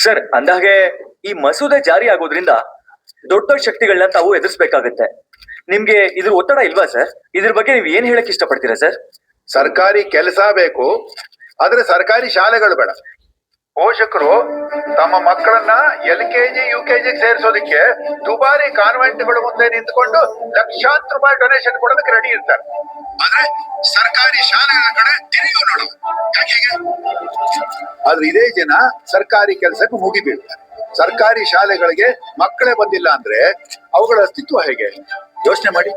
Sir ಅಂದಾಗೆ ಈ ಮಸೂದೆ ಜಾರಿ ಆಗೋದ್ರಿಂದ ದೊಡ್ಡ ದೊಡ್ಡ ಶಕ್ತಿಗಳನ್ನ ತಾವು ಎದುರಿಸಬೇಕಾಗತ್ತೆ. ನಿಮ್ಗೆ ಇದ್ರ ಒತ್ತಡ ಇಲ್ವಾ ಸರ್? ಇದ್ರ ಬಗ್ಗೆ ನೀವು ಏನ್ ಹೇಳಕ್ ಇಷ್ಟಪಡ್ತೀರಾ ಸರ್? ಸರ್ಕಾರಿ ಕೆಲಸ ಬೇಕು, ಆದ್ರೆ ಸರ್ಕಾರಿ ಶಾಲೆಗಳು ಬೇಡ. ಪೋಷಕರು ತಮ್ಮ ಮಕ್ಕಳನ್ನ LKG UKG ಸೇರಿಸೋದಕ್ಕೆ ದುಬಾರಿ ಕಾನ್ವೆಂಟ್ಗಳು ಮುಂದೆ ನಿಂತ್ಕೊಂಡು ಲಕ್ಷಾಂತರ ರೂಪಾಯಿ ಡೊನೇಷನ್ ಕೊಡೋದಕ್ಕೆ ರೆಡಿ ಇರ್ತಾರೆ. ಆದ್ರೆ ಸರ್ಕಾರಿ ಶಾಲೆಗಳ ಕಡೆ ತಿರುಗಿ ನೋಡೋದು ಯಾಕೆ? ಆದ್ರೆ ಇದೇ ಜನ ಸರ್ಕಾರಿ ಕೆಲಸಕ್ಕೆ ಮುಗಿಬೀಳ್ತಾರೆ. ಸರ್ಕಾರಿ ಶಾಲೆಗಳಿಗೆ ಮಕ್ಕಳೇ ಬಂದಿಲ್ಲ ಅಂದ್ರೆ ಅವುಗಳ ಅಸ್ತಿತ್ವ ಹೇಗೆ? ಯೋಚನೆ ಮಾಡಿ.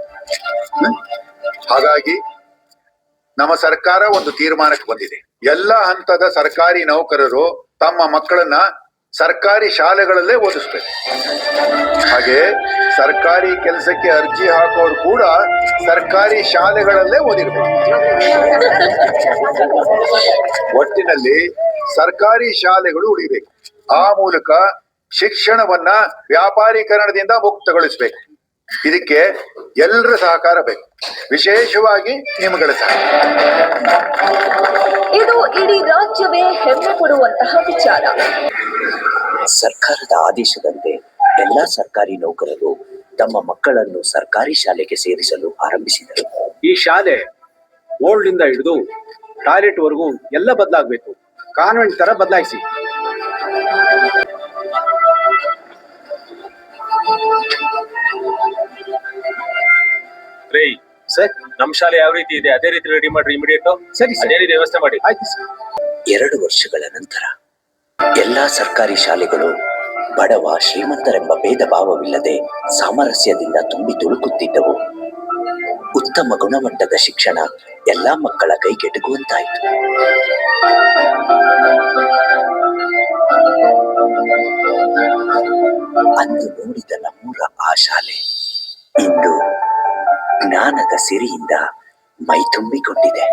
ಹಾಗಾಗಿ ನಮ್ಮ ಸರ್ಕಾರ ಒಂದು ತೀರ್ಮಾನಕ್ಕೆ ಬಂದಿದೆ. ಎಲ್ಲ ಹಂತದ ಸರ್ಕಾರಿ ನೌಕರರು ತಮ್ಮ ಮಕ್ಕಳನ್ನ ಸರ್ಕಾರಿ ಶಾಲೆಗಳಲ್ಲೇ ಓದಿಸ್ಬೇಕು. ಹಾಗೆ ಸರ್ಕಾರಿ ಕೆಲಸಕ್ಕೆ ಅರ್ಜಿ ಹಾಕೋರು ಕೂಡ ಸರ್ಕಾರಿ ಶಾಲೆಗಳಲ್ಲೇ ಓದಿರ್ಬೇಕು. ಒಟ್ಟಿನಲ್ಲಿ ಸರ್ಕಾರಿ ಶಾಲೆಗಳು ಉಳಿಬೇಕು. ಆ ಮೂಲಕ ಶಿಕ್ಷಣವನ್ನ ವ್ಯಾಪಾರೀಕರಣದಿಂದ ಮುಕ್ತಗೊಳಿಸಬೇಕು. ಇದಕ್ಕೆ ಎಲ್ಲರ ಸಹಕಾರ ಬೇಕು, ವಿಶೇಷವಾಗಿ ನಿಮ್ಮಗಳ ಸಹಕಾರ. ಇದು ಇಡೀ ರಾಜ್ಯವೇ ಹೆಮ್ಮೆ ಪಡುವಂತಹ ವಿಚಾರ. ಸರ್ಕಾರದ ಆದೇಶದಂತೆ ಎಲ್ಲಾ ಸರ್ಕಾರಿ ನೌಕರರು ತಮ್ಮ ಮಕ್ಕಳನ್ನು ಸರ್ಕಾರಿ ಶಾಲೆಗೆ ಸೇರಿಸಲು ಆರಂಭಿಸಿದರು. ಈ ಶಾಲೆ ಓಲ್ಡ್ ಇಂದ ಹಿಡಿದು ಟಾಯ್ಲೆಟ್ ವರೆಗೂ ಎಲ್ಲ ಬದಲಾಗಬೇಕು. ಕಾನ್ವೆಂಟ್ ತರ ಬದಲಾಯಿಸಿ. ಸರ್ ನಮ್ ಶಾಲೆ ಯಾವ ರೀತಿ ಇದೆ ಅದೇ ರೀತಿ ರೆಡಿ ಮಾಡ್ರಿ ಇಮಿಡಿಯೇಟ್. ಸರಿ ಸರ್, ಅದೇ ರೀತಿ ವ್ಯವಸ್ಥೆ ಮಾಡಿ. ಆಯ್ತು ಸರ್. 2 ವರ್ಷಗಳ ನಂತರ ಎಲ್ಲಾ ಸರ್ಕಾರಿ ಶಾಲೆಗಳು ಬಡವ ಶ್ರೀಮಂತರೆಂಬ ಭೇದ ಭಾವವಿಲ್ಲದೆ ಸಾಮರಸ್ಯದಿಂದ ತುಂಬಿ ತುಳುಕುತ್ತಿದ್ದವು. ಉತ್ತಮ ಗುಣಮಟ್ಟದ ಶಿಕ್ಷಣ ಎಲ್ಲಾ ಮಕ್ಕಳ ಕೈಗೆಟುಕುವಂತಾಯಿತು. ಅಂದು ನೋಡಿದ ನಮ್ಮೂರ ಆ ಶಾಲೆ ಇಂದು ಜ್ಞಾನದ ಸಿರಿಯಿಂದ ಮೈ ತುಂಬಿಕೊಂಡಿದೆ.